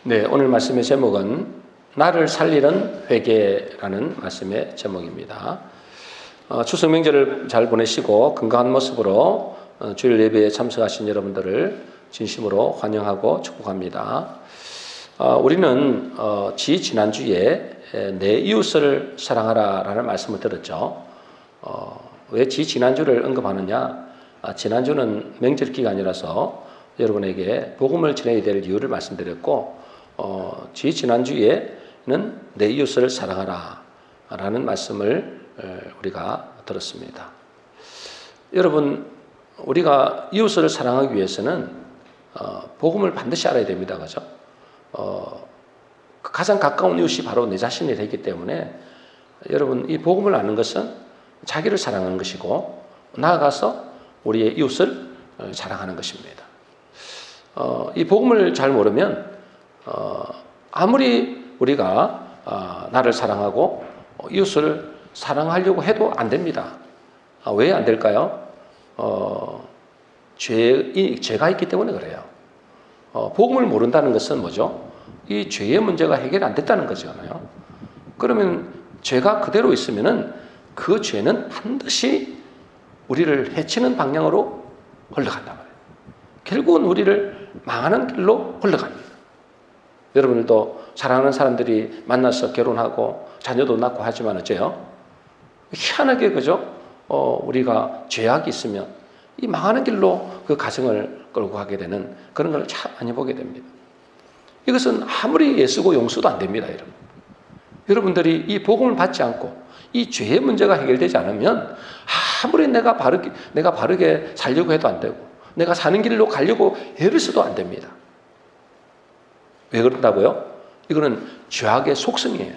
네, 오늘 말씀의 제목은 나를 살리는 회개라는 말씀의 제목입니다. 추석 명절을 잘 보내시고 건강한 모습으로 주일 예배에 참석하신 여러분들을 진심으로 환영하고 축복합니다. 우리는 지난주에 내 이웃을 사랑하라라는 말씀을 들었죠. 왜 지난주를 언급하느냐? 지난주는 명절 기간이라서 여러분에게 복음을 전해야 될 이유를 말씀드렸고, 지난주에는 내 이웃을 사랑하라 라는 말씀을 우리가 들었습니다. 여러분, 우리가 이웃을 사랑하기 위해서는 복음을 반드시 알아야 됩니다. 그죠? 가장 가까운 이웃이 바로 내 자신이 되기 때문에 여러분, 이 복음을 아는 것은 자기를 사랑하는 것이고 나아가서 우리의 이웃을 사랑하는 것입니다. 이 복음을 잘 모르면 아무리 우리가 나를 사랑하고 이웃을 사랑하려고 해도 안 됩니다. 왜 안 될까요? 죄가 있기 때문에 그래요. 복음을 모른다는 것은 뭐죠? 이 죄의 문제가 해결 안 됐다는 거잖아요. 그러면 죄가 그대로 있으면은 그 죄는 반드시 우리를 해치는 방향으로 흘러간단 말이에요. 결국은 우리를 망하는 길로 흘러갑니다. 여러분들도 사랑하는 사람들이 만나서 결혼하고 자녀도 낳고 하지만 어째요? 희한하게 그죠? 우리가 죄악이 있으면 이 망하는 길로 그 가정을 끌고 가게 되는 그런 걸 참 많이 보게 됩니다. 이것은 아무리 애쓰고 용서도 안 됩니다, 여러분. 여러분들이 이 복음을 받지 않고 이 죄의 문제가 해결되지 않으면 아무리 내가 바르게 살려고 해도 안 되고 내가 사는 길로 가려고 애를 써도 안 됩니다. 왜 그런다고요? 이거는 죄악의 속성이에요.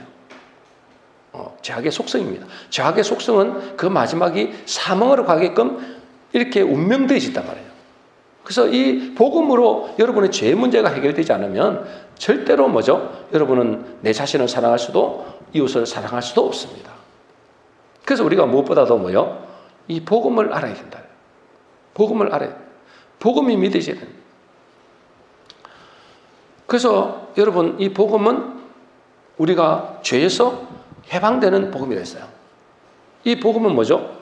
죄악의 속성입니다. 죄악의 속성은 그 마지막이 사망으로 가게끔 이렇게 운명되어 있단 말이에요. 그래서 이 복음으로 여러분의 죄 문제가 해결되지 않으면 절대로 뭐죠? 여러분은 내 자신을 사랑할 수도 이웃을 사랑할 수도 없습니다. 그래서 우리가 무엇보다도 뭐요? 이 복음을 알아야 된다. 복음을 알아야 돼요. 복음이 믿어져야 됩니다. 그래서 여러분, 이 복음은 우리가 죄에서 해방되는 복음이라 했어요. 이 복음은 뭐죠?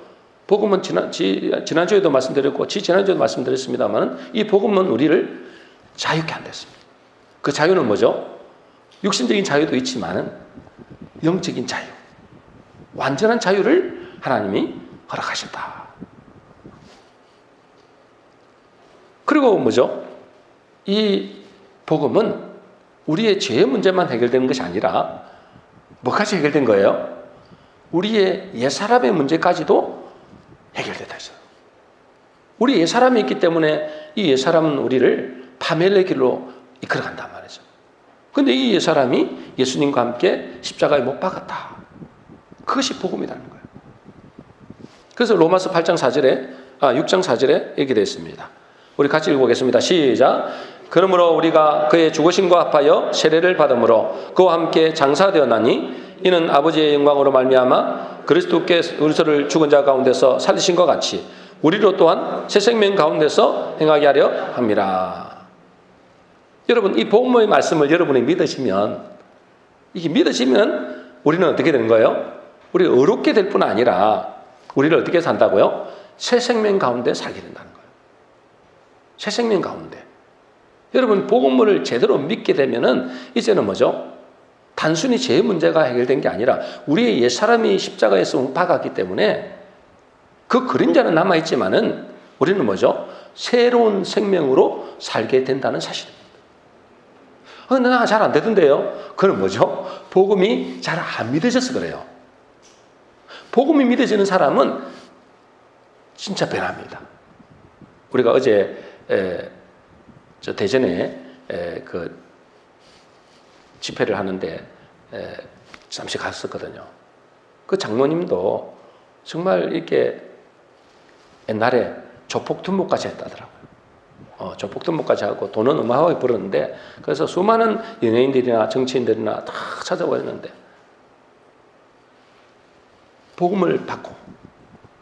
복음은 지난주에도 말씀드렸고 지난주에도 말씀드렸습니다만 이 복음은 우리를 자유케 한댔습니다. 그 자유는 뭐죠? 육신적인 자유도 있지만 영적인 자유, 완전한 자유를 하나님이 허락하셨다. 그리고 뭐죠? 이 복음은 우리의 죄의 문제만 해결되는 것이 아니라 뭐까지 해결된 거예요? 우리의 옛사람의 문제까지도 해결됐다 했어요. 우리 옛사람이 있기 때문에 이 옛사람은 우리를 파멸의 길로 이끌어간단 말이죠. 그런데 이 옛사람이 예수님과 함께 십자가에 못 박았다. 그것이 복음이라는 거예요. 그래서 로마서 6장 4절에 얘기 되어 있습니다. 우리 같이 읽어보겠습니다. 시작. 그러므로 우리가 그의 죽으심과 합하여 세례를 받음으로 그와 함께 장사되었나니 이는 아버지의 영광으로 말미암아 그리스도께서 우리를 죽은 자 가운데서 살리신 것 같이 우리로 또한 새 생명 가운데서 행하게 하려 함이라. 여러분, 이 복음의 말씀을 여러분이 믿으시면 우리는 어떻게 되는 거예요? 우리 의롭게 될 뿐 아니라 우리를 어떻게 산다고요? 새 생명 가운데 살게 된다는 거예요. 새 생명 가운데. 여러분, 복음을 제대로 믿게 되면은 이제는 뭐죠? 단순히 죄의 문제가 해결된 게 아니라 우리의 옛사람이 십자가에서 못 박았기 때문에 그 그림자는 남아있지만은 우리는 뭐죠? 새로운 생명으로 살게 된다는 사실입니다. 나 잘 안 되던데요? 그건 뭐죠? 복음이 잘 안 믿어져서 그래요. 복음이 믿어지는 사람은 진짜 변합니다. 우리가 어제 저 대전에 그 집회를 하는데 잠시 갔었거든요. 그 장로님도 정말 이렇게 옛날에 조폭tun목까지 했다더라고요. 조폭tun목까지 하고 돈은 어마어마하게 벌었는데 그래서 수많은 연예인들이나 정치인들이나 다 찾아왔는데 복음을 받고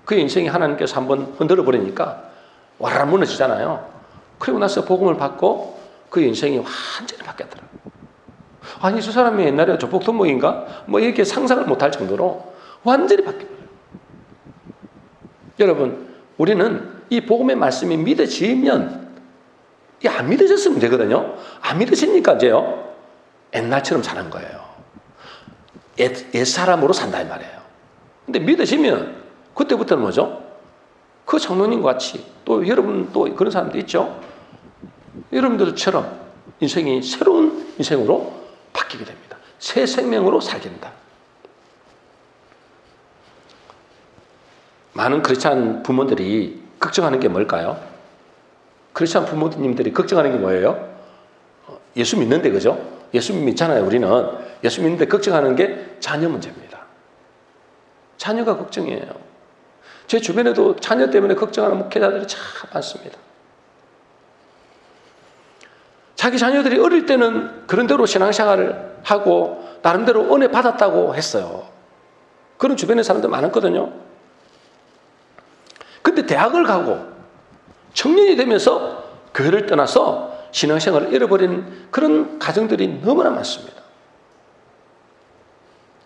그 인생이 하나님께서 한번 흔들어 버리니까 와라 무너지잖아요. 그리고 나서 복음을 받고 그 인생이 완전히 바뀌었더라고요. 아니 저 사람이 옛날에 조폭동목인가? 뭐 이렇게 상상을 못할 정도로 완전히 바뀌어요. 여러분, 우리는 이 복음의 말씀이 믿어지면, 이 안 믿어졌으면 문제거든요. 안 믿어지니까 이제요, 옛날처럼 사는 거예요. 옛 사람으로 산다 이 말이에요. 근데 믿어지면 그때부터는 뭐죠? 그 장로님과 같이, 또 여러분 또 그런 사람도 있죠. 여러분들처럼 인생이 새로운 인생으로 바뀌게 됩니다. 새 생명으로 살게 된다. 많은 크리스찬 부모들이 걱정하는 게 뭘까요? 크리스찬 부모님들이 걱정하는 게 뭐예요? 예수 믿는데, 그죠? 예수 믿잖아요. 우리는 예수 믿는데 걱정하는 게 자녀 문제입니다. 자녀가 걱정이에요. 제 주변에도 자녀 때문에 걱정하는 목회자들이 참 많습니다. 자기 자녀들이 어릴 때는 그런 대로 신앙생활을 하고 나름대로 은혜 받았다고 했어요. 그런 주변에 사람들 많았거든요. 근데 대학을 가고 청년이 되면서 교회를 떠나서 신앙생활을 잃어버린 그런 가정들이 너무나 많습니다.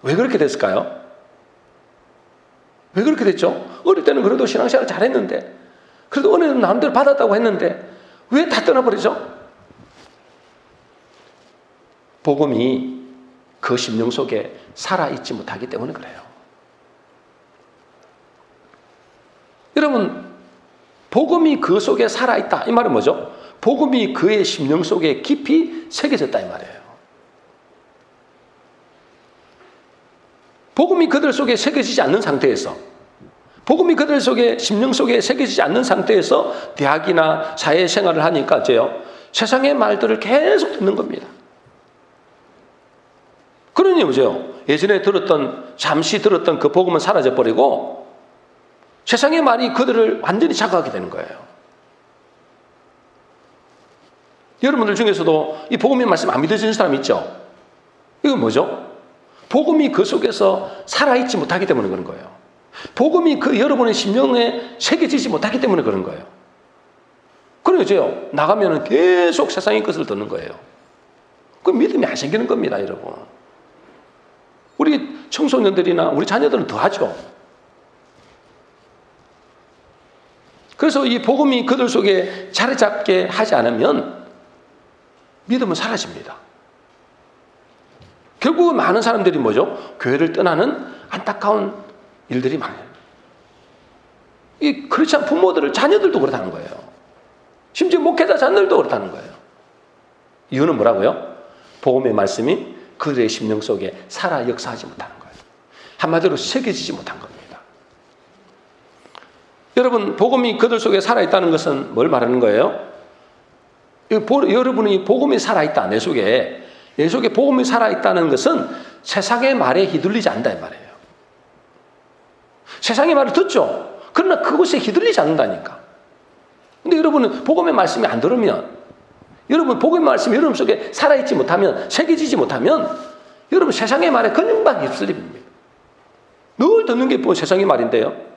왜 그렇게 됐을까요? 왜 그렇게 됐죠? 어릴 때는 그래도 신앙생활을 잘했는데, 그래도 은혜는 나름대로 받았다고 했는데 왜 다 떠나버리죠? 복음이 그 심령 속에 살아있지 못하기 때문에 그래요. 여러분, 복음이 그 속에 살아있다 이 말은 뭐죠? 복음이 그의 심령 속에 깊이 새겨졌다 이 말이에요. 복음이 그들 속에 새겨지지 않는 상태에서, 복음이 그들 속에 심령 속에 새겨지지 않는 상태에서 대학이나 사회생활을 하니까 어째요? 세상의 말들을 계속 듣는 겁니다. 그러니 뭐죠? 예전에 잠시 들었던 그 복음은 사라져버리고 세상의 말이 그들을 완전히 자극하게 되는 거예요. 여러분들 중에서도 이 복음의 말씀 안 믿어지는 사람 있죠? 이건 뭐죠? 복음이 그 속에서 살아있지 못하기 때문에 그런 거예요. 복음이 그 여러분의 심령에 새겨지지 못하기 때문에 그런 거예요. 그러죠. 나가면 계속 세상의 것을 듣는 거예요. 그 믿음이 안 생기는 겁니다, 여러분. 우리 청소년들이나 우리 자녀들은 더 하죠. 그래서 이 복음이 그들 속에 자리 잡게 하지 않으면 믿음은 사라집니다. 결국은 많은 사람들이 뭐죠? 교회를 떠나는 안타까운 일들이 많아요. 이 크리스찬 부모들을 자녀들도 그렇다는 거예요. 심지어 목회자 자녀들도 그렇다는 거예요. 이유는 뭐라고요? 복음의 말씀이 그들의 심령 속에 살아 역사하지 못하는 거예요. 한마디로 새겨지지 못한 겁니다. 여러분, 복음이 그들 속에 살아있다는 것은 뭘 말하는 거예요? 여러분이 복음이 살아있다, 내 속에 복음이 살아있다는 것은 세상의 말에 휘둘리지 않는다 이 말이에요. 세상의 말을 듣죠. 그러나 그것에 휘둘리지 않는다니까. 근데 여러분은 복음의 말씀이 안 들으면, 여러분 복음의 말씀이 여러분 속에 살아있지 못하면, 새겨지지 못하면 여러분 세상의 말에 그냥 휩쓸립니다. 늘 듣는 게 뭐 세상의 말인데요.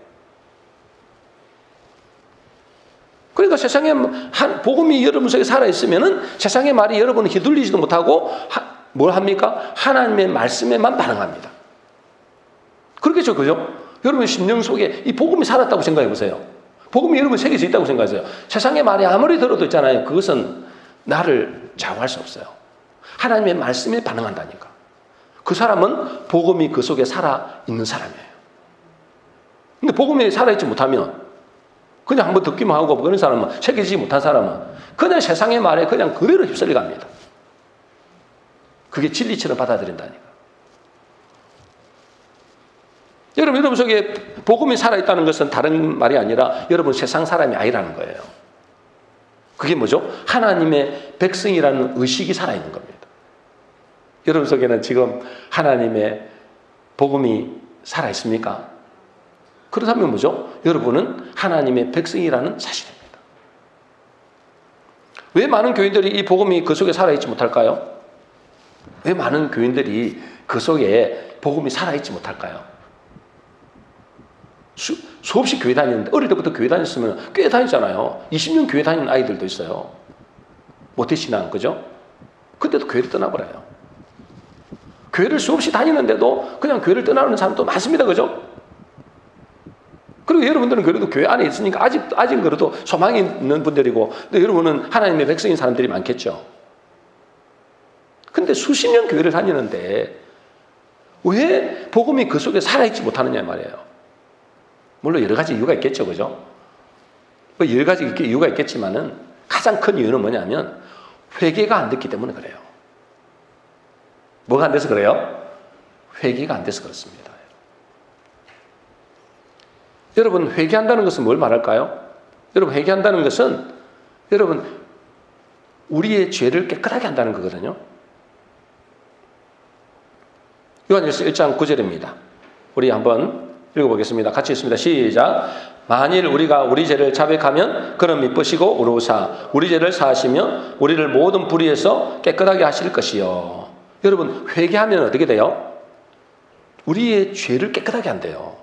그러니까 세상에 복음이 여러분 속에 살아있으면은 세상의 말이 여러분을 휘둘리지도 못하고 뭘 합니까? 하나님의 말씀에만 반응합니다. 그렇겠죠, 그죠? 여러분 심령 속에 이 복음이 살았다고 생각해 보세요. 복음이 여러분 새겨져 있다고 생각하세요. 세상의 말이 아무리 들어도 있잖아요. 그것은 나를 좌우할 수 없어요. 하나님의 말씀에 반응한다니까. 그 사람은 복음이 그 속에 살아있는 사람이에요. 근데 복음이 살아있지 못하면, 그냥 한번 듣기만 하고 그런 사람은, 새겨지지 못한 사람은 그냥 세상의 말에 그냥 그대로 휩쓸려 갑니다. 그게 진리처럼 받아들인다니까. 여러분 속에 복음이 살아있다는 것은 다른 말이 아니라 여러분 세상 사람이 아니라는 거예요. 그게 뭐죠? 하나님의 백성이라는 의식이 살아있는 겁니다. 여러분 속에는 지금 하나님의 복음이 살아있습니까? 그렇다면 뭐죠? 여러분은 하나님의 백성이라는 사실입니다. 왜 많은 교인들이 이 복음이 그 속에 살아있지 못할까요? 왜 많은 교인들이 그 속에 복음이 살아있지 못할까요? 수없이 교회 다니는데, 어릴 때부터 교회 다녔으면 꽤 다니잖아요. 20년 교회 다니는 아이들도 있어요. 모태신앙, 그죠? 그때도 교회를 떠나버려요. 교회를 수없이 다니는데도 그냥 교회를 떠나는 사람도 많습니다. 그죠? 그리고 여러분들은 그래도 교회 안에 있으니까 아직 그래도 소망이 있는 분들이고, 근데 여러분은 하나님의 백성인 사람들이 많겠죠. 근데 수십 년 교회를 다니는데 왜 복음이 그 속에 살아있지 못하느냐 말이에요. 물론 여러 가지 이유가 있겠죠. 그죠? 뭐 여러 가지 이유가 있겠지만은 가장 큰 이유는 뭐냐면 회개가 안 됐기 때문에 그래요. 뭐가 안 돼서 그래요? 회개가 안 돼서 그렇습니다. 여러분, 회개한다는 것은 뭘 말할까요? 여러분, 회개한다는 것은 여러분 우리의 죄를 깨끗하게 한다는 거거든요. 요한일서 1장 9절입니다. 우리 한번 읽어보겠습니다. 같이 읽습니다. 시작. 만일 우리가 우리 죄를 자백하면 그는 미쁘시고 의로우사 우리 죄를 사하시며 우리를 모든 불의에서 깨끗하게 하실 것이요. 여러분, 회개하면 어떻게 돼요? 우리의 죄를 깨끗하게 한대요.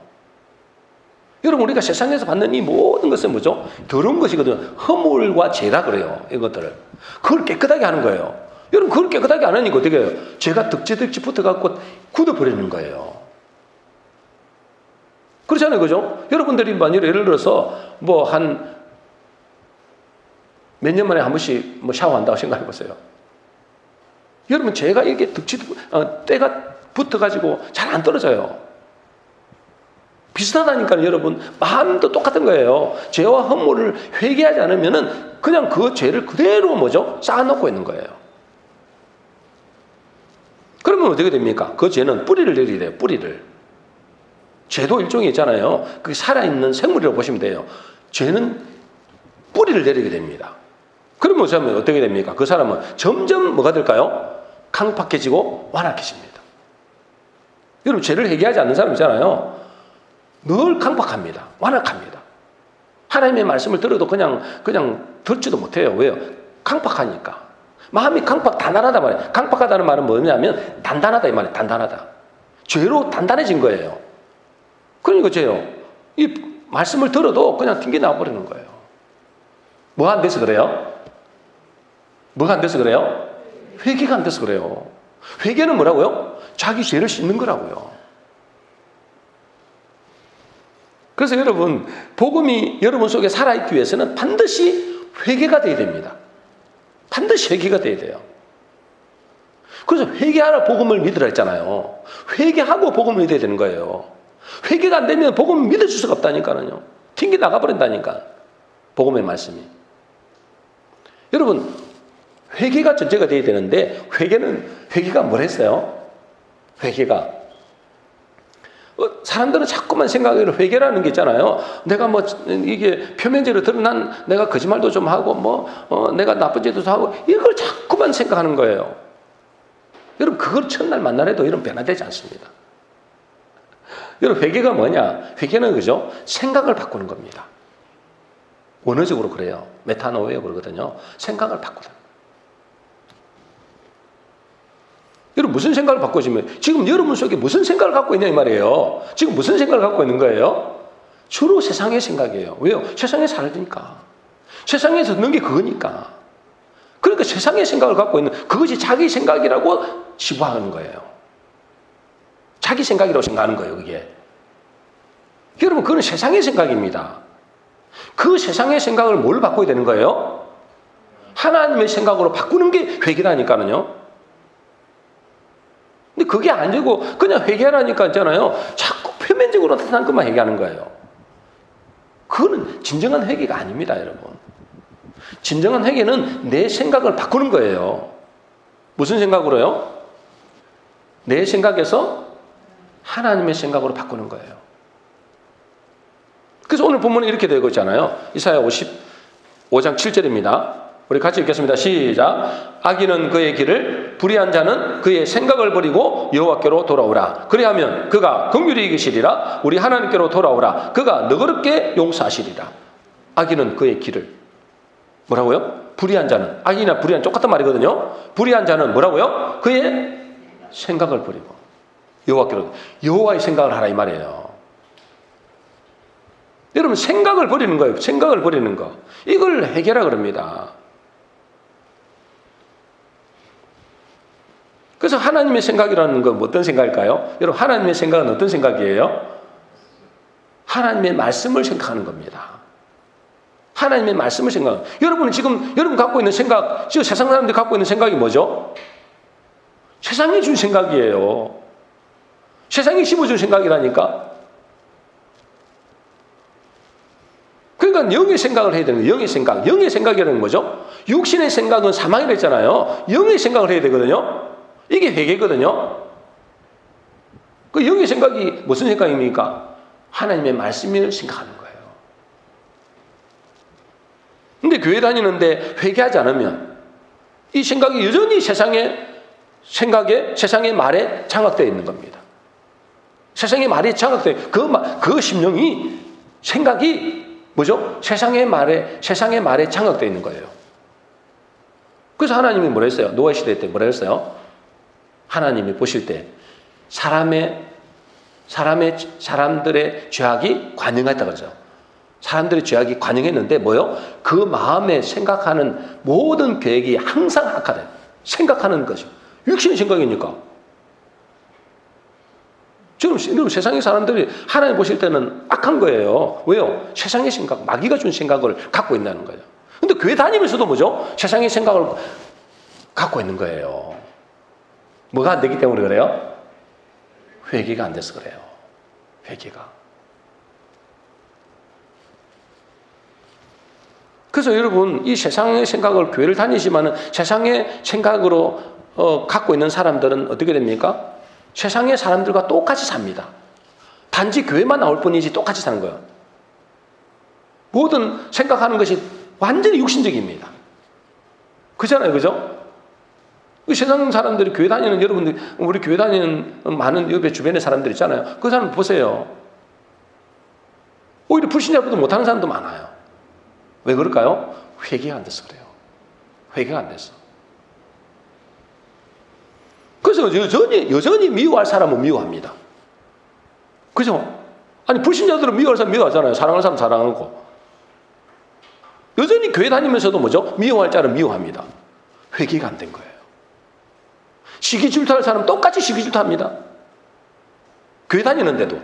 여러분, 우리가 세상에서 받는 이 모든 것은 뭐죠? 더러운 것이거든요. 허물과 죄라 그래요. 이것들을. 그걸 깨끗하게 하는 거예요. 여러분, 그걸 깨끗하게 안 하니까 어떻게 해요? 죄가 덕지덕지 붙어갖고 굳어버리는 거예요. 그렇잖아요. 그죠? 여러분들이 만일 예를 들어서 뭐 한 몇 년 만에 한 번씩 뭐 샤워한다고 생각해 보세요. 여러분, 죄가 이렇게 때가 붙어가지고 잘 안 떨어져요. 비슷하다니까요. 여러분, 마음도 똑같은 거예요. 죄와 허물을 회개하지 않으면은 그냥 그 죄를 그대로 뭐죠? 쌓아놓고 있는 거예요. 그러면 어떻게 됩니까? 그 죄는 뿌리를 내리게 돼요. 뿌리를. 죄도 일종이 있잖아요. 그게 살아있는 생물이라고 보시면 돼요. 죄는 뿌리를 내리게 됩니다. 그러면 어떻게 됩니까? 그 사람은 점점 뭐가 될까요? 강팍해지고 완악해집니다. 여러분, 죄를 회개하지 않는 사람 있잖아요. 늘 강팍합니다. 완악합니다. 하나님의 말씀을 들어도 그냥 듣지도 못해요. 왜요? 강팍하니까. 마음이 단단하다 말이에요. 강팍하다는 말은 뭐냐면 단단하다 이 말이에요. 단단하다. 죄로 단단해진 거예요. 그러니까 죄요. 이 말씀을 들어도 그냥 튕겨 나와버리는 거예요. 뭐가 안 돼서 그래요? 뭐가 안 돼서 그래요? 회개가 안 돼서 그래요. 회개는 뭐라고요? 자기 죄를 씻는 거라고요. 그래서 여러분, 복음이 여러분 속에 살아있기 위해서는 반드시 회개가 돼야 됩니다. 반드시 회개가 돼야 돼요. 그래서 회개하라 복음을 믿으라 했잖아요. 회개하고 복음을 믿어야 되는 거예요. 회개가 안 되면 복음을 믿을 수가 없다니까요. 튕겨 나가버린다니까. 복음의 말씀이. 여러분, 회개가 전제가 돼야 되는데 회개가 뭘 했어요? 회개가 사람들은 자꾸만 생각을 회개라는 게 있잖아요. 내가 뭐 이게 표면적으로 드러난 내가 거짓말도 좀 하고 내가 나쁜 짓도 하고 이걸 자꾸만 생각하는 거예요. 여러분, 그걸 첫날 만나래도 여러분 변화되지 않습니다. 여러분, 회개가 뭐냐? 회개는 그죠? 생각을 바꾸는 겁니다. 원어적으로 그래요. 메타노예요 그러거든요. 생각을 바꾸는. 여러분, 무슨 생각을 바꾸시면 지금 여러분 속에 무슨 생각을 갖고 있냐 이 말이에요. 지금 무슨 생각을 갖고 있는 거예요? 주로 세상의 생각이에요. 왜요? 세상에 살니까. 세상에서 넣는 게 그거니까. 그러니까 세상의 생각을 갖고 있는 그것이 자기 생각이라고 치부하는 거예요. 자기 생각이라고 생각하는 거예요. 그게. 여러분, 그건 세상의 생각입니다. 그 세상의 생각을 뭘 바꿔야 되는 거예요? 하나님의 생각으로 바꾸는 게 회개라니까요. 근데 그게 안 되고 그냥 회개하라니까 있잖아요. 자꾸 표면적으로 나타난 것만 회개하는 거예요. 그거는 진정한 회개가 아닙니다, 여러분. 진정한 회개는 내 생각을 바꾸는 거예요. 무슨 생각으로요? 내 생각에서 하나님의 생각으로 바꾸는 거예요. 그래서 오늘 본문은 이렇게 되고 있잖아요. 이사야 55장 7절입니다. 우리 같이 읽겠습니다. 시작. 악인은 그의 길을, 불의한 자는 그의 생각을 버리고 여호와께로 돌아오라. 그리하면 그가 긍휼히 여기시리라. 우리 하나님께로 돌아오라. 그가 너그럽게 용서하시리라. 악인은 그의 길을. 뭐라고요? 불의한 자는. 악인이나 불의한 똑같은 말이거든요. 불의한 자는 뭐라고요? 그의 생각을 버리고 여호와께로. 여호와의 생각을 하라 이 말이에요. 여러분, 생각을 버리는 거예요. 생각을 버리는 거. 이걸 회개라 그럽니다. 그래서 하나님의 생각이라는 건 어떤 생각일까요? 여러분, 하나님의 생각은 어떤 생각이에요? 하나님의 말씀을 생각하는 겁니다. 하나님의 말씀을 생각. 여러분은 지금 여러분 갖고 있는 생각, 지금 세상 사람들이 갖고 있는 생각이 뭐죠? 세상이 준 생각이에요. 세상이 심어준 생각이라니까. 그러니까 영의 생각을 해야 되는 거예요. 영의 생각. 영의 생각이라는 뭐죠? 육신의 생각은 사망이라 했잖아요. 영의 생각을 해야 되거든요. 이게 회개거든요. 그 영의 생각이 무슨 생각입니까? 하나님의 말씀을 생각하는 거예요. 근데 교회 다니는데 회개하지 않으면 이 생각이 여전히 세상의 생각에, 세상의 말에 장악되어 있는 겁니다. 세상의 말에 장악되어 그 심령이, 생각이 뭐죠? 세상의 말에 장악되어 있는 거예요. 그래서 하나님이 뭐라 했어요? 노아 시대 때 뭐라 했어요? 하나님이 보실 때 사람들의 죄악이 관영했다 그러죠. 사람들의 죄악이 관영했는데 뭐요? 그 마음에 생각하는 모든 계획이 항상 악하다. 생각하는 거죠. 육신의 생각이니까. 지금 세상의 사람들이 하나님 보실 때는 악한 거예요. 왜요? 세상의 생각, 마귀가 준 생각을 갖고 있다는 거예요. 근데 교회 다니면서도 뭐죠? 세상의 생각을 갖고 있는 거예요. 뭐가 안 되기 때문에 그래요? 회개가 안 돼서 그래요. 회개가. 그래서 여러분, 이 세상의 생각을 교회를 다니지만은 세상의 생각으로 갖고 있는 사람들은 어떻게 됩니까? 세상의 사람들과 똑같이 삽니다. 단지 교회만 나올 뿐이지 똑같이 사는 거예요. 모든 생각하는 것이 완전히 육신적입니다. 그잖아요, 그죠? 세상 사람들이 교회 다니는 여러분들, 우리 교회 다니는 많은 옆에 주변의 사람들 있잖아요. 그 사람 보세요. 오히려 불신자보다 못하는 사람도 많아요. 왜 그럴까요? 회개가 안 돼서 그래요. 회개가 안 돼서. 그래서 여전히 미워할 사람은 미워합니다. 그죠? 아니, 불신자들은 미워할 사람 미워하잖아요. 사랑할 사람 사랑하고. 여전히 교회 다니면서도 뭐죠? 미워할 자는 미워합니다. 회개가 안 된 거예요. 시기 질투할 사람 똑같이 시기 질투합니다. 교회 다니는데도.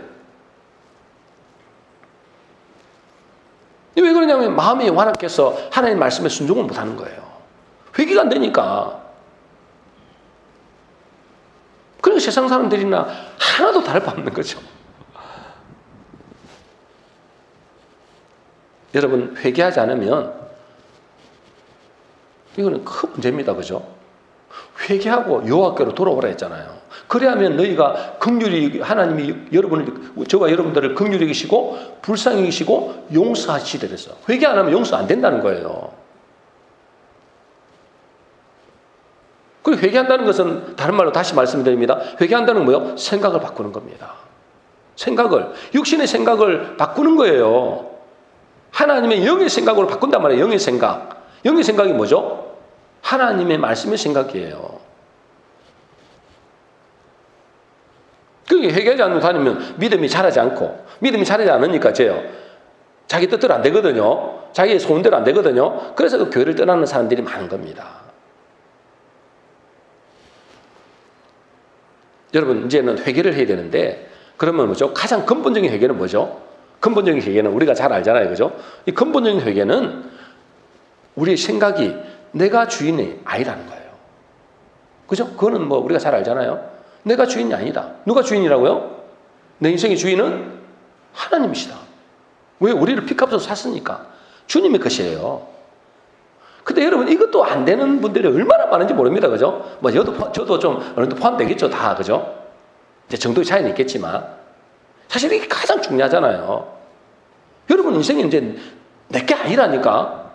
왜 그러냐면 마음이 완악해서 하나님 말씀에 순종을 못하는 거예요. 회개가 안 되니까. 그러니까 세상 사람들이나 하나도 다를 바 없는 거죠. 여러분, 회개하지 않으면 이거는 큰 문제입니다. 그죠? 회개하고 여호와께로 돌아오라 했잖아요. 그래야면 너희가 긍휼히, 하나님이 저와 여러분들을 긍휼히 여기시고 불쌍히 여기시고 용서하시되 그랬어. 회개 안 하면 용서 안 된다는 거예요. 그리고 회개한다는 것은 다른 말로 다시 말씀드립니다. 회개한다는 건 뭐예요? 생각을 바꾸는 겁니다. 육신의 생각을 바꾸는 거예요. 하나님의 영의 생각으로 바꾼단 말이에요. 영의 생각. 영의 생각이 뭐죠? 하나님의 말씀의 생각이에요. 그게 회개하지 않고 다니면 믿음이 자라지 않으니까 자기 뜻대로 안 되거든요. 자기의 소원대로 안 되거든요. 그래서 그 교회를 떠나는 사람들이 많은 겁니다. 여러분, 이제는 회개를 해야 되는데, 그러면 뭐죠? 가장 근본적인 회개는 뭐죠? 근본적인 회개는 우리가 잘 알잖아요. 그죠? 이 근본적인 회개는 우리의 생각이 내가 주인이 아니라는 거예요. 그죠? 그거는 뭐 우리가 잘 알잖아요. 내가 주인이 아니다. 누가 주인이라고요? 내 인생의 주인은 하나님이시다. 왜? 우리를 피값으로 샀으니까. 주님의 것이에요. 근데 여러분, 이것도 안 되는 분들이 얼마나 많은지 모릅니다. 그죠? 뭐, 저도 좀 어느 정도 포함되겠죠. 다. 그죠? 이제 정도의 차이는 있겠지만. 사실 이게 가장 중요하잖아요. 여러분 인생이 이제 내게 아니라니까.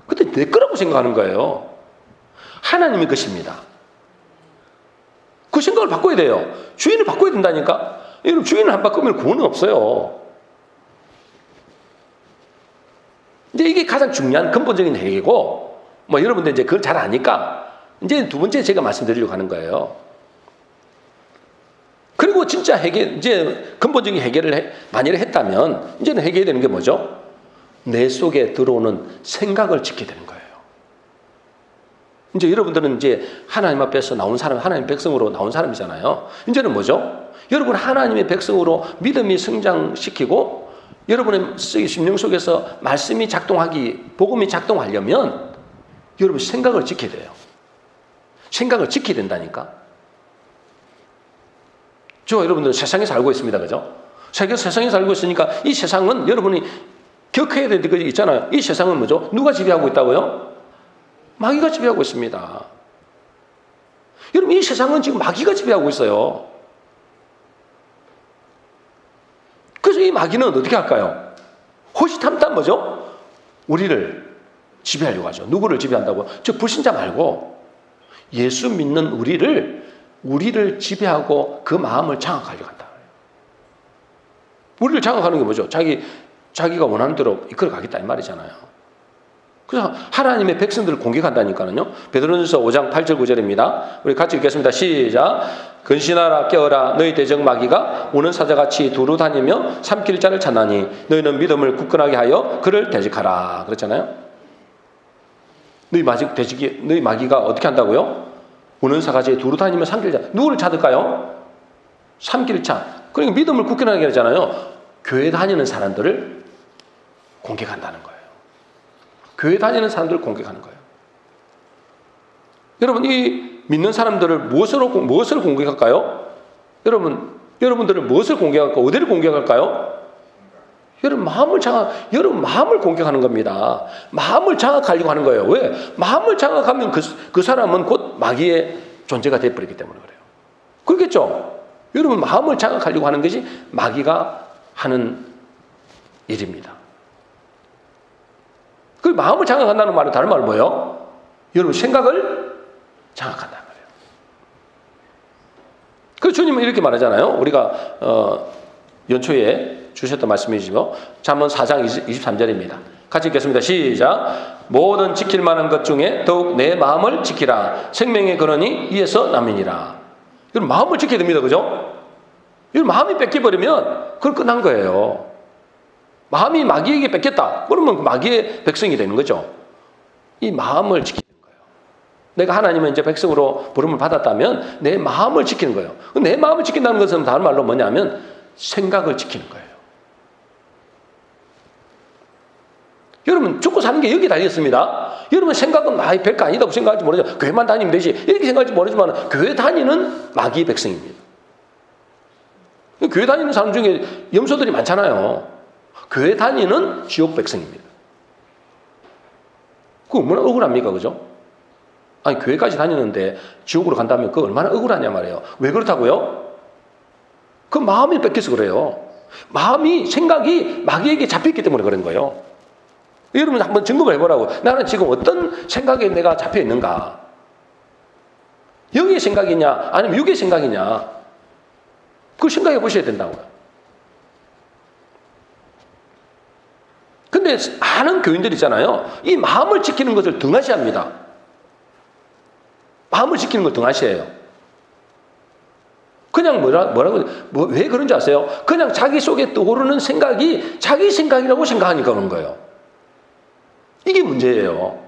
근데 내 거라고 생각하는 거예요. 하나님의 것입니다. 그 생각을 바꿔야 돼요. 주인을 바꿔야 된다니까. 여러분, 주인을 안 바꾸면 구원은 없어요. 이제 이게 가장 중요한 근본적인 회개고, 뭐 여러분들 이제 그걸 잘 아니까 이제 두 번째 제가 말씀드리려고 하는 거예요. 그리고 진짜 이제 근본적인 회개를 만약에 했다면 이제는 회개해야 되는 게 뭐죠? 내 속에 들어오는 생각을 지켜야 되는 거예요. 이제 여러분들은 이제 하나님 앞에서 나온 사람, 하나님 백성으로 나온 사람이잖아요. 이제는 뭐죠? 여러분 하나님의 백성으로 믿음이 성장시키고 여러분의 심령 속에서 말씀이 작동하기, 복음이 작동하려면 여러분 생각을 지켜야 돼요. 생각을 지켜야 된다니까. 저 여러분들 세상에 살고 있습니다. 그죠? 세상에 살고 있으니까 이 세상은 여러분이 겪어야 될 게 있잖아요. 이 세상은 뭐죠? 누가 지배하고 있다고요? 마귀가 지배하고 있습니다. 여러분 이 세상은 지금 마귀가 지배하고 있어요. 그래서 이 마귀는 어떻게 할까요? 호시탐탐 뭐죠? 우리를 지배하려고 하죠. 누구를 지배한다고요? 저 불신자 말고 예수 믿는 우리를 지배하고 그 마음을 장악하려고 한다. 우리를 장악하는 게 뭐죠? 자기가 원하는 대로 이끌어 가겠다 이 말이잖아요. 그래서 하나님의 백성들을 공격한다니까요. 베드로전서 5장 8절 9절입니다. 우리 같이 읽겠습니다. 시작. 근신하라 깨어라 너희 대적 마귀가 우는 사자같이 두루 다니며 삼킬 자를 찾나니 너희는 믿음을 굳건하게 하여 그를 대적하라. 그렇잖아요. 너희 마귀가 어떻게 한다고요? 우는 사자같이 두루 다니며 삼킬 자. 누구를 찾을까요? 삼킬 자. 그러니까 믿음을 굳건하게 하잖아요. 교회 다니는 사람들을 공격한다는 거예요. 교회 다니는 사람들을 공격하는 거예요. 여러분, 이 믿는 사람들을 무엇을 공격할까요? 여러분들을 무엇을 공격할까요? 어디를 공격할까요? 여러분 마음을 공격하는 겁니다. 마음을 장악하려고 하는 거예요. 왜? 마음을 장악하면 그 사람은 곧 마귀의 존재가 되어버리기 때문에 그래요. 그렇겠죠? 여러분 마음을 장악하려고 하는 것이 마귀가 하는 일입니다. 그 마음을 장악한다는 말은 다른 말은 뭐예요? 여러분 생각을 장악한다는 거예요. 그래서 주님은 이렇게 말하잖아요. 우리가 연초에 주셨던 말씀이시죠. 잠언 4장 23절입니다. 같이 읽겠습니다. 시작. 모든 지킬 만한 것 중에 더욱 내 마음을 지키라. 생명의 근원이 이에서 남이니라. 여러분 마음을 지켜야 됩니다. 그죠? 여러분 마음이 뺏겨버리면 그건 끝난 거예요. 마음이 마귀에게 뺏겼다. 그러면 마귀의 백성이 되는 거죠. 이 마음을 지키는 거예요. 내가 하나님의 이제 백성으로 부름을 받았다면 내 마음을 지키는 거예요. 내 마음을 지킨다는 것은 다른 말로 뭐냐면 생각을 지키는 거예요. 여러분 죽고 사는 게 여기 달렸습니다. 여러분 생각은 별거 아니다고 생각할지 모르죠. 교회만 다니면 되지 이렇게 생각할지 모르지만 교회 다니는 마귀의 백성입니다. 교회 다니는 사람 중에 염소들이 많잖아요. 교회 다니는 지옥 백성입니다. 그거 얼마나 억울합니까? 그죠? 아니 교회까지 다니는데 지옥으로 간다면 그거 얼마나 억울하냐 말이에요. 왜 그렇다고요? 그 마음이 뺏겨서 그래요. 생각이 마귀에게 잡혔기 때문에 그런 거예요. 여러분 한번 점검을 해보라고. 나는 지금 어떤 생각에 내가 잡혀 있는가? 영의 생각이냐 아니면 육의 생각이냐? 그걸 생각해 보셔야 된다고요. 근데 많은 교인들 있잖아요. 이 마음을 지키는 것을 등하시합니다. 마음을 지키는 걸 등하시해요. 그냥 왜 그런지 아세요? 그냥 자기 속에 떠오르는 생각이 자기 생각이라고 생각하니까 그런 거예요. 이게 문제예요.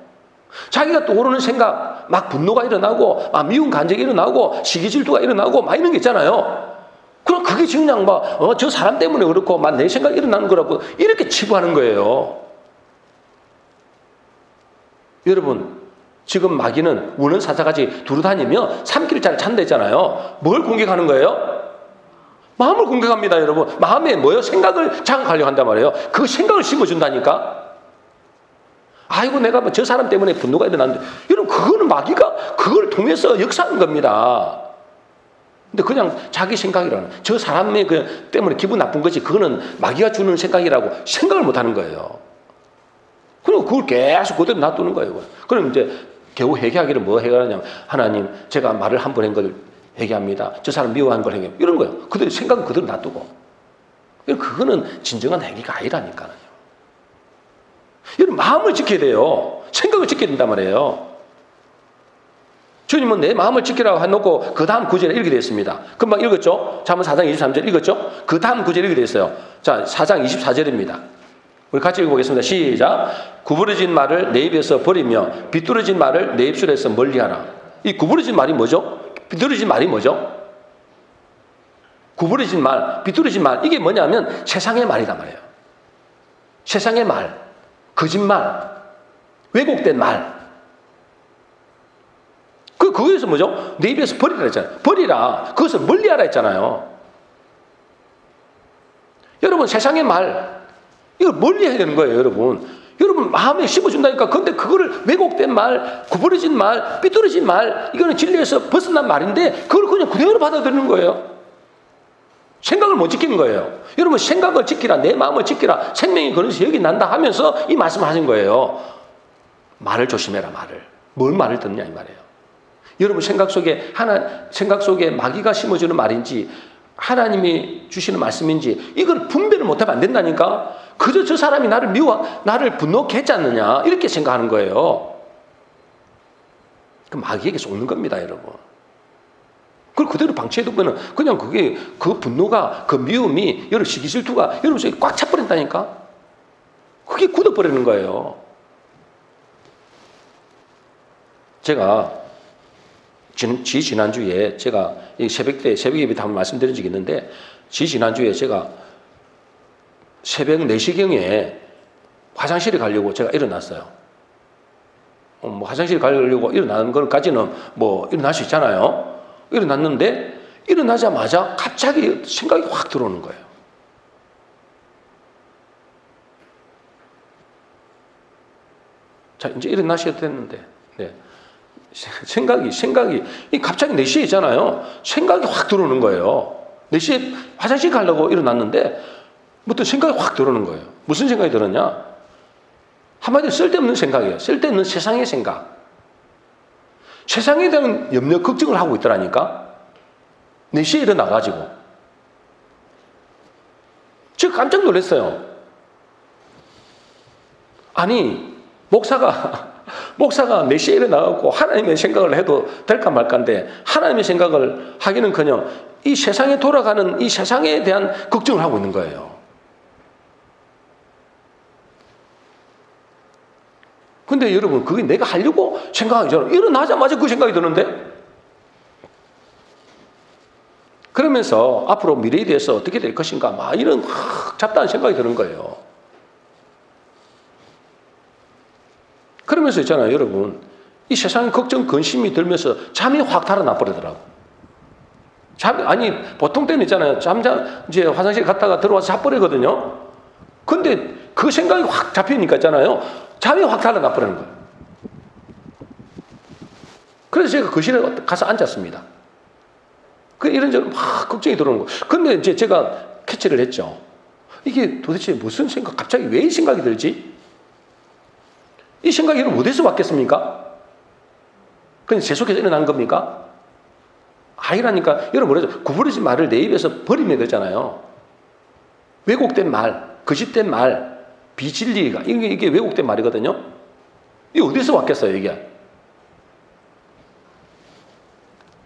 자기가 떠오르는 생각, 막 분노가 일어나고, 미운 감정이 일어나고, 시기 질투가 일어나고, 막 이런 게 있잖아요. 그럼 그게 그냥 저 사람 때문에 그렇고, 내 생각이 일어나는 거라고, 이렇게 치부하는 거예요. 여러분, 지금 마귀는 우는 사자같이 두루 다니며 삼킬 자를 찾는다 했잖아요. 뭘 공격하는 거예요? 마음을 공격합니다, 여러분. 마음에 뭐요? 생각을 장악하려고 한단 말이에요. 그 생각을 심어준다니까? 아이고, 내가 저 사람 때문에 분노가 일어났는데, 여러분, 그거는 마귀가 그걸 통해서 역사하는 겁니다. 근데 그냥 자기 생각이라는, 저 사람의 때문에 기분 나쁜 거지, 그거는 마귀가 주는 생각이라고 생각을 못 하는 거예요. 그리고 그걸 계속 그대로 놔두는 거예요. 그럼 이제 겨우 회개하기를 뭐 해결하냐면, 하나님, 제가 말을 한 번 한 걸 회개합니다. 저 사람 미워한 걸 회개합니다. 이런 거예요. 그대로 생각은 그대로 놔두고. 그거는 진정한 회개가 아니라니까요. 여러분, 마음을 지켜야 돼요. 생각을 지켜야 된단 말이에요. 주님은 내 마음을 지키라고 해놓고 그 다음 구절에 이렇게 되어 있습니다. 금방 읽었죠? 잠언 4장 23절 읽었죠? 그 다음 구절에 이렇게 되어 있어요. 자, 4장 24절입니다. 우리 같이 읽어보겠습니다. 시작. 구부러진 말을 내 입에서 버리며 비뚤어진 말을 내 입술에서 멀리하라. 이 구부러진 말이 뭐죠? 비뚤어진 말이 뭐죠? 구부러진 말, 비뚤어진 말, 이게 뭐냐면 세상의 말이란 말이에요. 세상의 말, 거짓말, 왜곡된 말. 그거에서 뭐죠? 내 입에서 버리라 했잖아요. 버리라. 그것을 멀리하라 했잖아요. 여러분, 세상의 말, 이걸 멀리해야 되는 거예요, 여러분. 여러분, 마음에 심어준다니까. 근데 그거를 왜곡된 말, 구부러진 말, 삐뚤어진 말, 이거는 진리에서 벗어난 말인데 그걸 그냥 그대로 받아들이는 거예요. 생각을 못 지키는 거예요. 여러분, 생각을 지키라, 내 마음을 지키라, 생명이 그런서 여기 난다 하면서 이 말씀을 하신 거예요. 말을 조심해라, 말을. 뭘 말을 듣느냐, 이 말이에요. 여러분, 생각 속에 마귀가 심어주는 말인지 하나님이 주시는 말씀인지 이걸 분별을 못하면 안 된다니까. 그저 저 사람이 나를 분노케 했지 않느냐, 이렇게 생각하는 거예요. 그 마귀에게 속는 겁니다, 여러분. 그걸 그대로 방치해두면 그냥 그 분노가, 그 미움이, 여러분 시기 질투가 여러분 속에 꽉 차버린다니까. 그게 굳어버리는 거예요. 제가 지난주에 제가 새벽 예배 때 한번 말씀드린 적이 있는데, 지난주에 제가 새벽 4시경에 화장실에 가려고 제가 일어났어요. 화장실에 가려고 일어나는 것까지는 일어날 수 있잖아요. 일어났는데 일어나자마자 갑자기 생각이 확 들어오는 거예요. 자, 이제 일어나셔도 됐는데, 네. 생각이 갑자기 4시에 있잖아요. 생각이 확 들어오는 거예요. 4시에 화장실 가려고 일어났는데 어떤 생각이 확 들어오는 거예요. 무슨 생각이 들었냐? 한마디로 쓸데없는 생각이에요. 쓸데없는 세상의 생각. 세상에 대한 염려, 걱정을 하고 있더라니까. 4시에 일어나가지고. 제가 깜짝 놀랐어요. 아니, 목사가 4시에 일어나고 하나님의 생각을 해도 될까 말까인데, 하나님의 생각을 하기는커녕 이 세상에 돌아가는 이 세상에 대한 걱정을 하고 있는 거예요. 근데 여러분, 그게 내가 하려고 생각하잖아요. 일어나자마자 그 생각이 드는데, 그러면서 앞으로 미래에 대해서 어떻게 될 것인가, 이런 잡다한 생각이 드는 거예요. 그러면서 있잖아요, 여러분. 이 세상 걱정, 근심이 들면서 잠이 확 달아나 버리더라고. 보통 때는 있잖아요. 이제 화장실 갔다가 들어와서 자버리거든요. 근데 그 생각이 확 잡히니까 있잖아요. 잠이 확 달아나 버리는 거예요. 그래서 제가 거실에 가서 앉았습니다. 이런저런 막 걱정이 들어오는 거예요. 근데 이제 제가 캐치를 했죠. 이게 도대체 무슨 생각, 갑자기 왜 이 생각이 들지? 이 생각이 어디서 왔겠습니까? 그냥 제 속에서 일어난 겁니까? 아니라니까. 여러분, 뭐라죠? 구부러진 말을 내 입에서 버리면 되잖아요. 왜곡된 말, 거짓된 말, 비진리가, 이게 왜곡된 말이거든요. 이게 어디서 왔겠어요, 이게?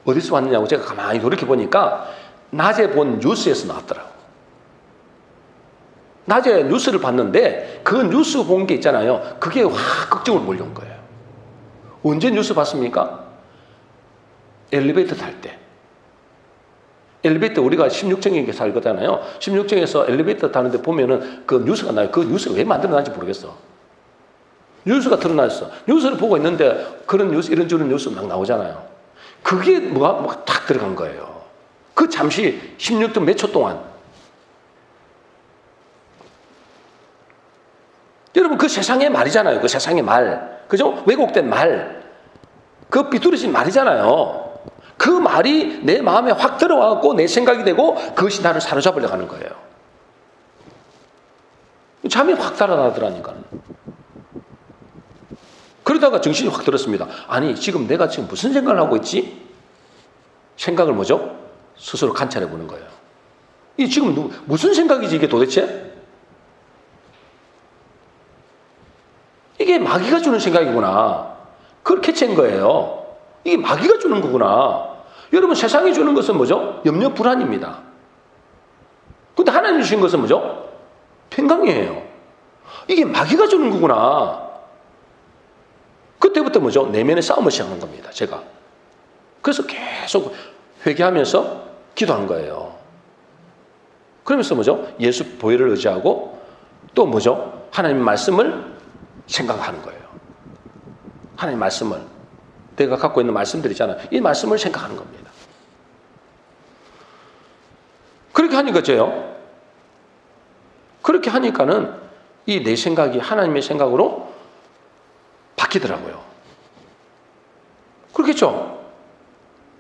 어디서 왔느냐고 제가 가만히 돌이켜보니까 낮에 본 뉴스에서 나왔더라고요. 낮에 뉴스를 봤는데 그 뉴스 본 게 있잖아요. 그게 확 걱정을 몰려온 거예요. 언제 뉴스 봤습니까? 엘리베이터 탈 때. 엘리베이터 우리가 16층에 살거든요. 16층에서 엘리베이터 타는데 보면은 그 뉴스가 나요. 그 뉴스가 왜 만들어놨는지 모르겠어. 뉴스가 드러났어. 뉴스를 보고 있는데 그런 뉴스, 이런 뉴스 막 나오잖아요. 그게 뭐가 탁 들어간 거예요. 그 잠시 16등 몇 초 동안. 여러분, 그 세상의 말이잖아요. 그 세상의 말. 그죠? 왜곡된 말. 그 비뚤어진 말이잖아요. 그 말이 내 마음에 확 들어와갖고 내 생각이 되고 그것이 나를 사로잡으려고 하는 거예요. 잠이 확 달아나더라니까. 그러다가 정신이 확 들었습니다. 아니, 내가 지금 무슨 생각을 하고 있지? 생각을 뭐죠? 스스로 관찰해 보는 거예요. 이 지금 무슨 생각이지, 이게 도대체? 이게 마귀가 주는 생각이구나. 그걸 캐치한 거예요. 이게 마귀가 주는 거구나. 여러분, 세상이 주는 것은 뭐죠? 염려, 불안입니다. 근데 하나님이 주신 것은 뭐죠? 평강이에요. 이게 마귀가 주는 거구나. 그때부터 뭐죠? 내면의 싸움을 시작한 겁니다. 제가. 그래서 계속 회개하면서 기도하는 거예요. 그러면서 뭐죠? 예수 보혈을 의지하고 또 뭐죠? 하나님의 말씀을 생각하는 거예요. 하나님의 말씀을. 내가 갖고 있는 말씀들 있잖아요. 이 말씀을 생각하는 겁니다. 그렇게 하니까 요 그렇게 하니까는 이 내 생각이 하나님의 생각으로 바뀌더라고요. 그렇겠죠?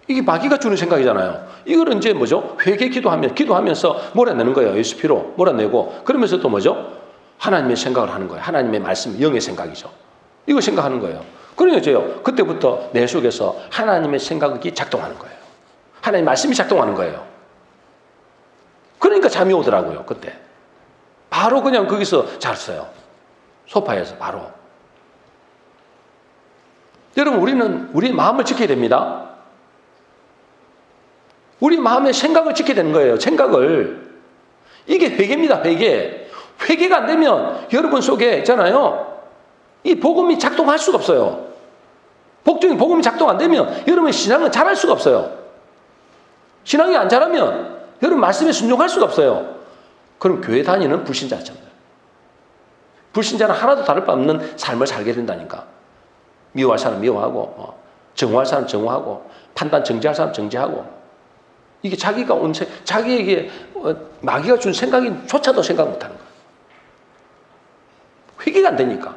이게 마귀가 주는 생각이잖아요. 이걸 이제 뭐죠? 회개 기도하면서 몰아내는 거예요. 예수 피로 몰아내고 그러면서 또 뭐죠? 하나님의 생각을 하는 거예요. 하나님의 말씀, 영의 생각이죠. 이걸 생각하는 거예요. 그러니까요. 그때부터 내 속에서 하나님의 생각이 작동하는 거예요. 하나님의 말씀이 작동하는 거예요. 그러니까 잠이 오더라고요. 그때. 바로 그냥 거기서 잤어요. 소파에서 바로. 여러분 우리는 우리 마음을 지켜야 됩니다. 우리 마음의 생각을 지켜야 되는 거예요. 생각을. 이게 회개입니다. 회개. 회개가 안 되면 여러분 속에 있잖아요. 이 복음이 작동할 수가 없어요. 복음이 작동 안 되면 여러분 신앙은 잘할 수가 없어요. 신앙이 안 자라면 여러분 말씀에 순종할 수가 없어요. 그럼 교회 다니는 불신자잖아요. 불신자는 하나도 다를 바 없는 삶을 살게 된다니까. 미워할 사람 미워하고 정오할 사람 정오하고 판단 정지할 사람 정지하고 이게 자기가 자기에게 마귀가 준 생각조차도 생각 못하는 거예요. 회개가 안 되니까.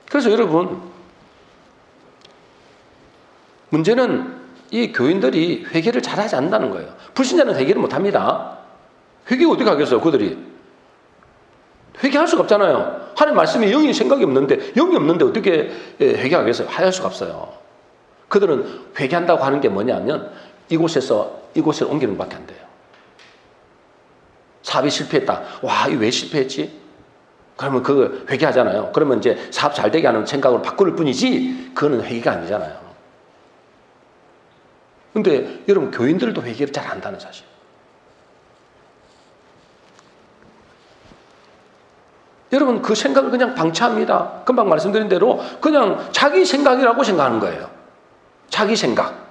그래서 여러분 문제는 이 교인들이 회개를 잘하지 않는다는 거예요. 불신자는 회개를 못합니다. 회개 어떻게 하겠어요? 그들이. 회개할 수가 없잖아요. 하나님 말씀에 영이 생각이 없는데 영이 없는데 어떻게 회개하겠어요? 할 수가 없어요. 그들은 회개한다고 하는 게 뭐냐면 이곳에서 이곳에 옮기는 것밖에 안 돼요. 사업이 실패했다. 와, 이거 왜 실패했지? 그러면 그걸 회개하잖아요. 그러면 이제 사업 잘 되게 하는 생각으로 바꿀 뿐이지 그거는 회개가 아니잖아요. 근데 여러분 교인들도 회개를 잘 안다는 사실. 여러분 그 생각을 그냥 방치합니다. 금방 말씀드린 대로 그냥 자기 생각이라고 생각하는 거예요. 자기 생각.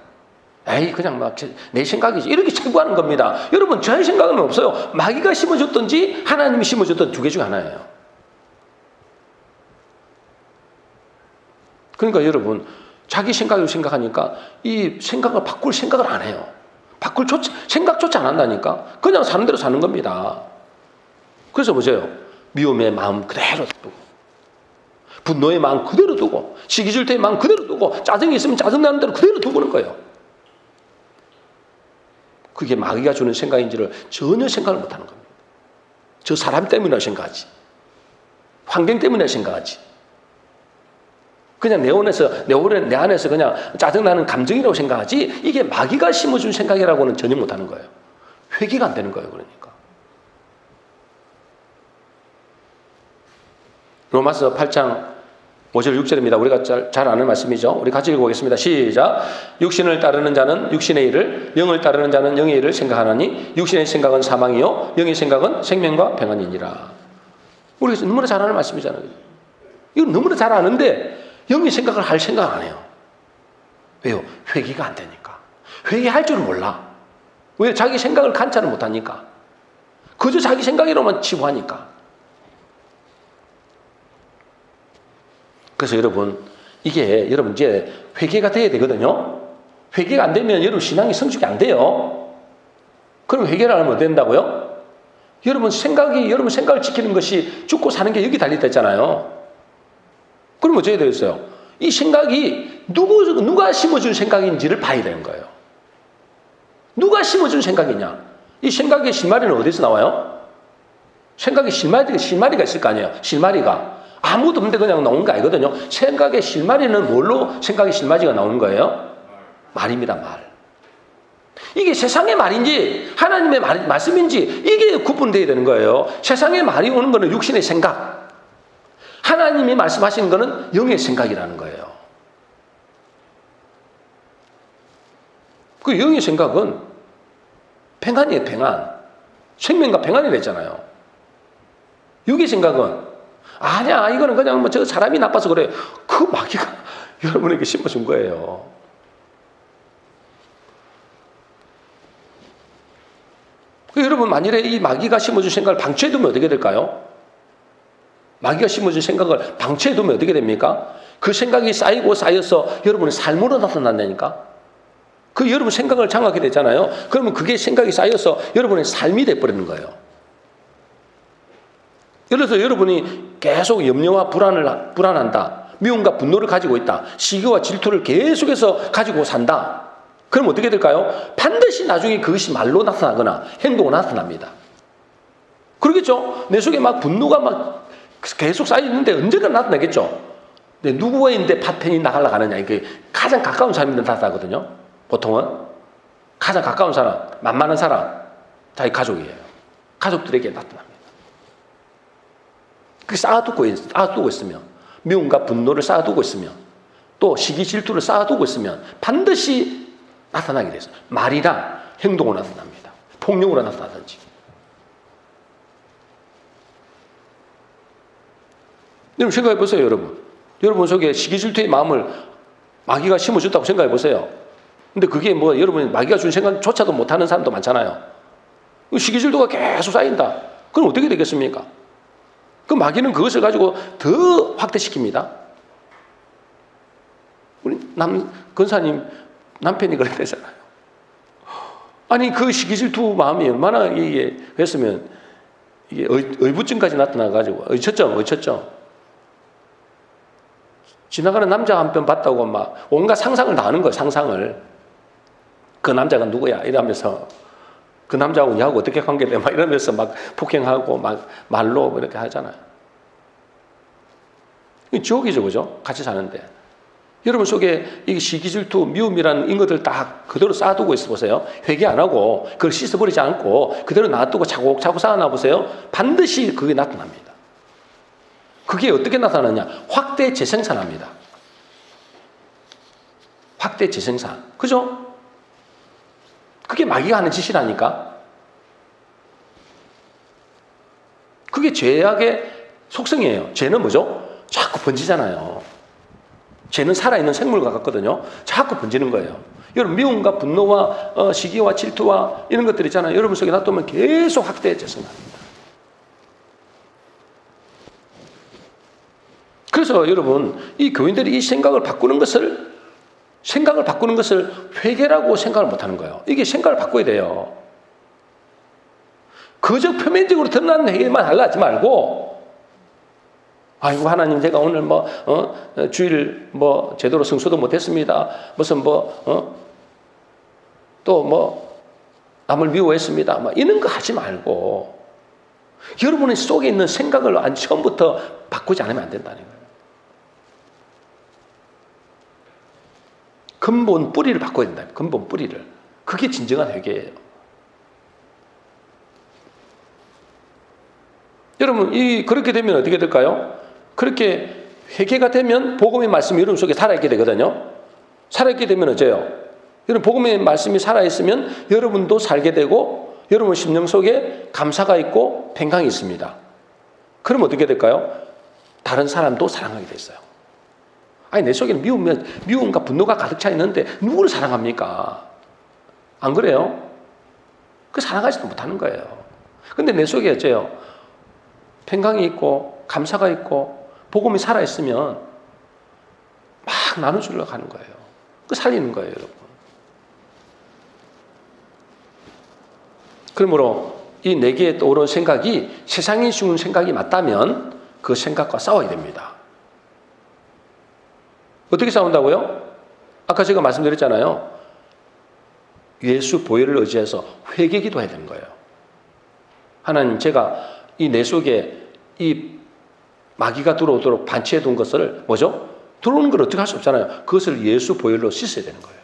에이 그냥 막 내 생각이지. 이렇게 chegu하는 겁니다. 여러분 저의 생각은 없어요. 마귀가 심어줬든지 하나님이 심어줬던 두 개 중 하나예요. 그러니까 여러분 자기 생각으로 생각하니까 이 생각을 바꿀 생각을 안 해요. 바꿀 생각조차 안 한다니까. 그냥 사는 대로 사는 겁니다. 그래서 보세요. 미움의 마음 그대로 두고 분노의 마음 그대로 두고 시기 줄 때의 마음 그대로 두고 짜증이 있으면 짜증나는 대로 그대로 두고는 거예요. 그게 마귀가 주는 생각인지를 전혀 생각을 못하는 겁니다. 저 사람 때문이라고 생각하지. 환경 때문에 생각하지. 그냥 내 안에서 그냥 짜증나는 감정이라고 생각하지 이게 마귀가 심어준 생각이라고는 전혀 못하는 거예요. 회개가 안 되는 거예요. 그러니까. 로마서 8장 5절 6절입니다. 우리가 잘 아는 말씀이죠. 우리 같이 읽어보겠습니다. 시작. 육신을 따르는 자는 육신의 일을 영을 따르는 자는 영의 일을 생각하나니 육신의 생각은 사망이요 영의 생각은 생명과 평안이니라. 우리가 너무나 잘 아는 말씀이잖아요. 이건 너무나 잘 아는데 영의 생각을 할 생각 안 해요. 왜요? 회개가 안 되니까. 회개할 줄은 몰라. 왜? 자기 생각을 관찰을 못하니까. 그저 자기 생각이로만 치부하니까. 그래서 여러분 이게 여러분 이제 회개가 돼야 되거든요. 회개가 안 되면 여러분 신앙이 성숙이 안 돼요. 그럼 회개를 하면 어떻게 된다고요? 여러분 생각을 지키는 것이 죽고 사는 게 여기 달려있다 했잖아요. 그럼 어떻게 되겠어요? 이 생각이 누가 심어준 생각인지를 봐야 되는 거예요. 누가 심어준 생각이냐? 이 생각의 실마리는 어디서 나와요? 생각의 실마리가 있을 거 아니에요. 실마리가. 아무도 없는데 그냥 나오는 거 아니거든요. 생각의 실마리는 뭘로 생각의 실마리가 나오는 거예요? 말입니다. 말. 이게 세상의 말인지 하나님의 말씀인지 이게 구분되어야 되는 거예요. 세상의 말이 오는 거는 육신의 생각. 하나님이 말씀하시는 거는 영의 생각이라는 거예요. 그 영의 생각은 평안이에요, 평안. 생명과 평안이라 했잖아요. 육의 생각은 아니야, 이거는 그냥 뭐 저 사람이 나빠서 그래. 그 마귀가 여러분에게 심어준 거예요. 여러분, 만일에 이 마귀가 심어준 생각을 방치해두면 어떻게 될까요? 마귀가 심어준 생각을 방치해두면 어떻게 됩니까? 그 생각이 쌓이고 쌓여서 여러분의 삶으로 나타난다니까? 그 여러분 생각을 장악하게 되잖아요. 그러면 그게 생각이 쌓여서 여러분의 삶이 돼버리는 거예요. 예를 들어서 여러분이 계속 염려와 불안한다. 미움과 분노를 가지고 있다. 시기와 질투를 계속해서 가지고 산다. 그럼 어떻게 될까요? 반드시 나중에 그것이 말로 나타나거나 행동으로 나타납니다. 그러겠죠? 내 속에 막 분노가 막 계속 쌓이는데 언제나 나타나겠죠? 근데 누구인데 파편이 나가려고 하느냐. 이게 가장 가까운 사람인데 나타나거든요. 보통은. 가장 가까운 사람, 만만한 사람, 자기 가족이에요. 가족들에게 나타납니다. 그게 쌓아두고 있으면, 미움과 분노를 쌓아두고 있으면, 또 시기 질투를 쌓아두고 있으면 반드시 나타나게 돼서 말이나 행동으로 나타납니다. 폭력으로 나타나든지. 여러분 생각해 보세요, 여러분. 여러분 속에 시기 질투의 마음을 마귀가 심어줬다고 생각해 보세요. 근데 그게 뭐 여러분이 마귀가 준 생각조차도 못하는 사람도 많잖아요. 시기 질투가 계속 쌓인다. 그럼 어떻게 되겠습니까? 그 마귀는 그것을 가지고 더 확대시킵니다. 우리 권사님 남편이 그랬잖아요. 아니 그 시기 질투 마음이 얼마나 이게 했으면 이게 의부증까지 나타나가지고 의처증. 지나가는 남자 한 편 봤다고 막 온갖 상상을 다 하는 거예요. 상상을. 그 남자가 누구야? 이러면서 그 남자하고 니하고 어떻게 관계돼? 막 이러면서 막 폭행하고 막 말로 이렇게 하잖아요. 지옥이죠, 그죠? 같이 사는데. 여러분 속에 이 시기 질투, 미움이라는 인것들 다 그대로 쌓아두고 있어 보세요. 회개 안 하고 그걸 씻어버리지 않고 그대로 놔두고 차곡차곡 쌓아놔 보세요. 반드시 그게 나타납니다. 그게 어떻게 나타나냐? 확대 재생산합니다. 확대 재생산. 그죠? 그게 마귀가 하는 짓이라니까. 그게 죄악의 속성이에요. 죄는 뭐죠? 자꾸 번지잖아요. 죄는 살아있는 생물과 같거든요. 자꾸 번지는 거예요. 여러분 미움과 분노와 시기와 질투와 이런 것들 있잖아요. 여러분 속에 놔두면 계속 확대 재생합니다. 그래서 여러분 이 교인들이 이 생각을 바꾸는 것을 회개라고 생각을 못하는 거예요. 이게 생각을 바꿔야 돼요. 그저 표면적으로 드러나는 회개만 하려 하지 말고, 아이고 하나님 제가 오늘 주일 제대로 성수도 못했습니다. 무슨 또 남을 미워했습니다. 이런 거 하지 말고 여러분의 속에 있는 생각을 처음부터 바꾸지 않으면 안 된다는 거예요. 근본 뿌리를 바꿔야 된다. 근본 뿌리를. 그게 진정한 회개예요. 여러분, 그렇게 되면 어떻게 될까요? 그렇게 회개가 되면 복음의 말씀이 여러분 속에 살아있게 되거든요. 살아있게 되면 어째요? 여러분, 복음의 말씀이 살아있으면 여러분도 살게 되고 여러분 심령 속에 감사가 있고 평강이 있습니다. 그럼 어떻게 될까요? 다른 사람도 사랑하게 됐어요. 아니 내 속에는 미움과 분노가 가득 차 있는데 누구를 사랑합니까? 안 그래요? 그 사랑하지도 못하는 거예요. 근데 내 속에 어째요? 평강이 있고 감사가 있고 복음이 살아있으면 막 나눠주려고 하는 거예요. 그 살리는 거예요, 여러분. 그러므로 이 내게 떠오른 생각이 세상이 주는 생각이 맞다면 그 생각과 싸워야 됩니다. 어떻게 싸운다고요? 아까 제가 말씀드렸잖아요. 예수 보혈을 의지해서 회개 기도해야 되는 거예요. 하나님, 제가 이 내 속에 이 마귀가 들어오도록 반치해 둔 것을 뭐죠? 들어오는 걸 어떻게 할 수 없잖아요. 그것을 예수 보혈로 씻어야 되는 거예요.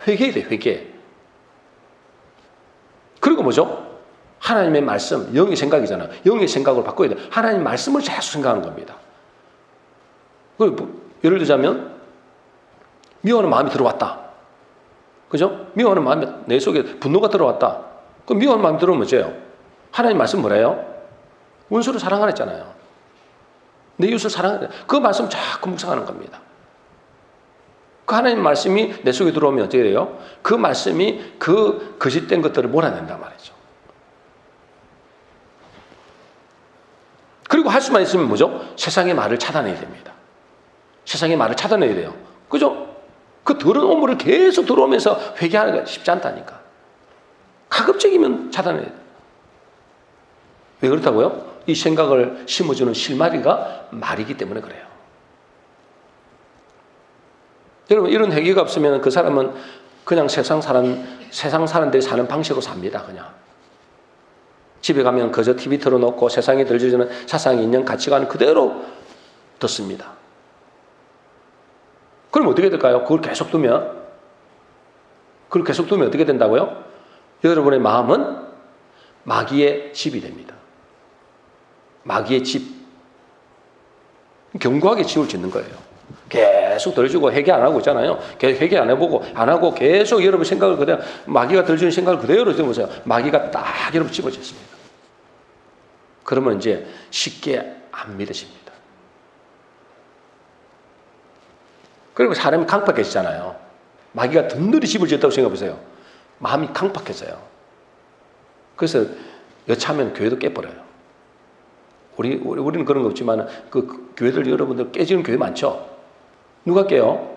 회개해야 돼요, 회개. 그리고 뭐죠? 하나님의 말씀, 영의 생각이잖아요. 영의 생각을 바꿔야 돼요. 하나님 말씀을 계속 생각하는 겁니다. 예를 들자면 미워하는 마음이 들어왔다. 그죠? 미워하는 마음이 내 속에 분노가 들어왔다. 그 미워하는 마음 들으면 뭐죠? 하나님 말씀 뭐래요? 원수를 사랑하라 했잖아요. 내 이웃을 사랑하라. 그 말씀 자꾸 묵상하는 겁니다. 그 하나님 말씀이 내 속에 들어오면 어떻게 돼요? 그 말씀이 그 거짓된 것들을 몰아낸단 말이죠. 그리고 할 수만 있으면 뭐죠? 세상의 말을 차단해야 됩니다. 세상의 말을 차단해야 돼요. 그죠? 그 더러운 오물을 계속 들어오면서 회개하는 게 쉽지 않다니까. 가급적이면 차단해야 돼요. 왜 그렇다고요? 이 생각을 심어주는 실마리가 말이기 때문에 그래요. 여러분, 이런 회개가 없으면 그 사람은 그냥 세상 사람들이 사는 방식으로 삽니다. 그냥 집에 가면 그저 TV 틀어놓고 세상에 들려주는 사상, 인연, 가치관 그대로 듣습니다. 그럼 어떻게 될까요? 그걸 계속 두면 어떻게 된다고요? 여러분의 마음은 마귀의 집이 됩니다. 마귀의 집. 견고하게 집을 짓는 거예요. 계속 들어주고 회개 안 하고 있잖아요. 회개 안 해보고 안 하고 계속 여러분 생각을 그대로 마귀가 들어주는 생각을 그대로 들으면서 마귀가 딱 여러분 집어짓습니다. 그러면 이제 쉽게 안 믿으십니다. 그리고 사람이 강팍해지잖아요. 마귀가 든든히 집을 지었다고 생각해보세요. 마음이 강팍해져요. 그래서 여차하면 교회도 깨버려요. 우리는 그런 거 없지만 그 교회들 여러분들 깨지는 교회 많죠? 누가 깨요?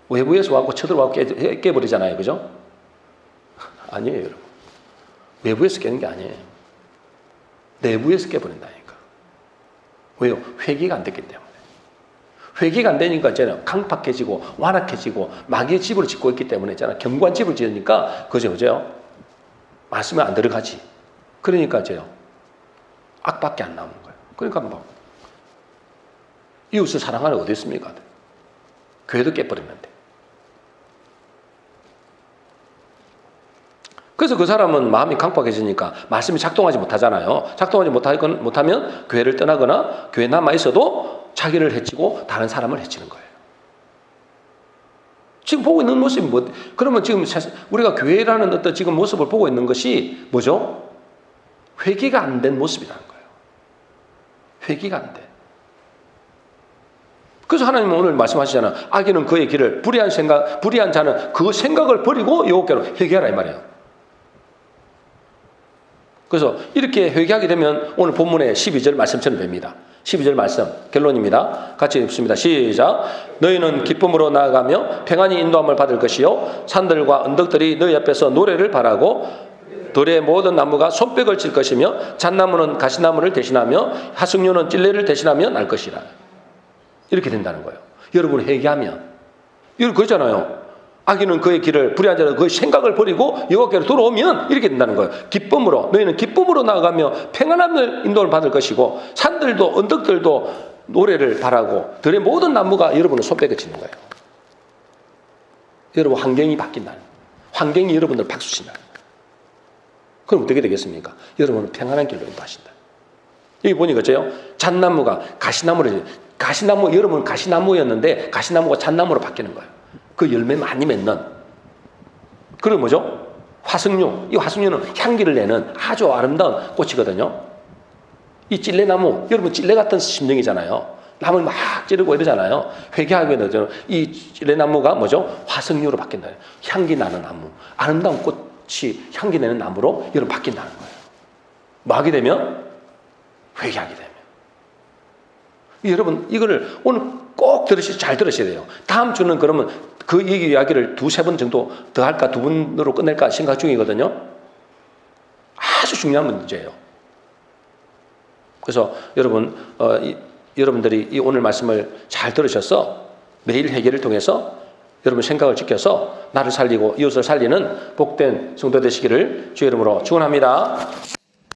외부에서 와고 쳐들어와고 깨버리잖아요. 그죠? 아니에요, 여러분. 외부에서 깨는 게 아니에요. 내부에서 깨버린다니까. 왜요? 회개가 안 됐기 때문에. 회개가 안 되니까 있잖아요. 강팍해지고 완악해지고 마귀의 집을 짓고 있기 때문에 있잖아요. 견고한 집을 지으니까 그죠? 말씀이 안 들어가지. 그러니까 악밖에 안 나오는 거예요. 그러니까 뭐 이웃을 사랑하는 어디 있습니까? 교회도 깨버렸는데. 그래서 그 사람은 마음이 강팍해지니까 말씀이 작동하지 못하잖아요. 작동하지 못하면 교회를 떠나거나 교회에 남아있어도 자기를 해치고 다른 사람을 해치는 거예요. 지금 보고 있는 모습이 뭐, 그러면 지금 우리가 교회라는 어떤 지금 모습을 보고 있는 것이 뭐죠? 회개가 안 된 모습이라는 거예요. 회개가 안 돼. 그래서 하나님은 오늘 말씀하시잖아요. 악인은 그의 길을, 불의한 자는 그 생각을 버리고 여호와께로 회개하라 이 말이에요. 그래서 이렇게 회개하게 되면 오늘 본문의 12절 말씀처럼 됩니다. 12절 말씀 결론입니다. 같이 읽습니다. 시작. 너희는 기쁨으로 나아가며 평안히 인도함을 받을 것이요 산들과 언덕들이 너희 앞에서 노래를 바라고 들의 모든 나무가 손뼉을 칠 것이며 잣나무는 가시나무를 대신하며 하승류는 찔레를 대신하며 날 것이라. 이렇게 된다는 거예요. 여러분 회개하면 여러분 그러잖아요. 악인은 그의 길을, 불의한 자는 그의 생각을 버리고 여호와께로 돌아오면 이렇게 된다는 거예요. 기쁨으로, 너희는 기쁨으로 나아가며 평안함을 인도를 받을 것이고 산들도 언덕들도 노래를 바라고 들의 모든 나무가 여러분의 손뼉을 치는 거예요. 여러분 환경이 바뀐다는 거예요. 환경이 여러분들 박수 친다는 거예요. 그럼 어떻게 되겠습니까? 여러분은 평안한 길로 인도하신다. 여기 보니까 잣나무가 가시나무, 여러분은 가시나무였는데 가시나무가 잣나무로 바뀌는 거예요. 그 열매 많이 맺는. 그리고 뭐죠? 화승류. 이 화승류는 향기를 내는 아주 아름다운 꽃이거든요. 이 찔레나무, 여러분 찔레 같은 심령이잖아요. 나무를 막 찌르고 이러잖아요. 회개하게 되죠. 이 찔레나무가 뭐죠? 화승류로 바뀐다. 향기 나는 나무. 아름다운 꽃이 향기 내는 나무로 여러분 바뀐다는 거예요. 뭐 하게 되면? 회개하게 되면. 여러분 이거를 오늘 꼭 잘 들으셔야 돼요. 다음 주는 그러면 그 이야기를 2-3번 정도 더 할까 2번으로 끝낼까 생각 중이거든요. 아주 중요한 문제예요. 그래서 여러분 여러분들이 이 오늘 말씀을 잘 들으셔서 매일 회개를 통해서 여러분 생각을 지켜서 나를 살리고 이웃을 살리는 복된 성도 되시기를 주의 이름으로 축원합니다.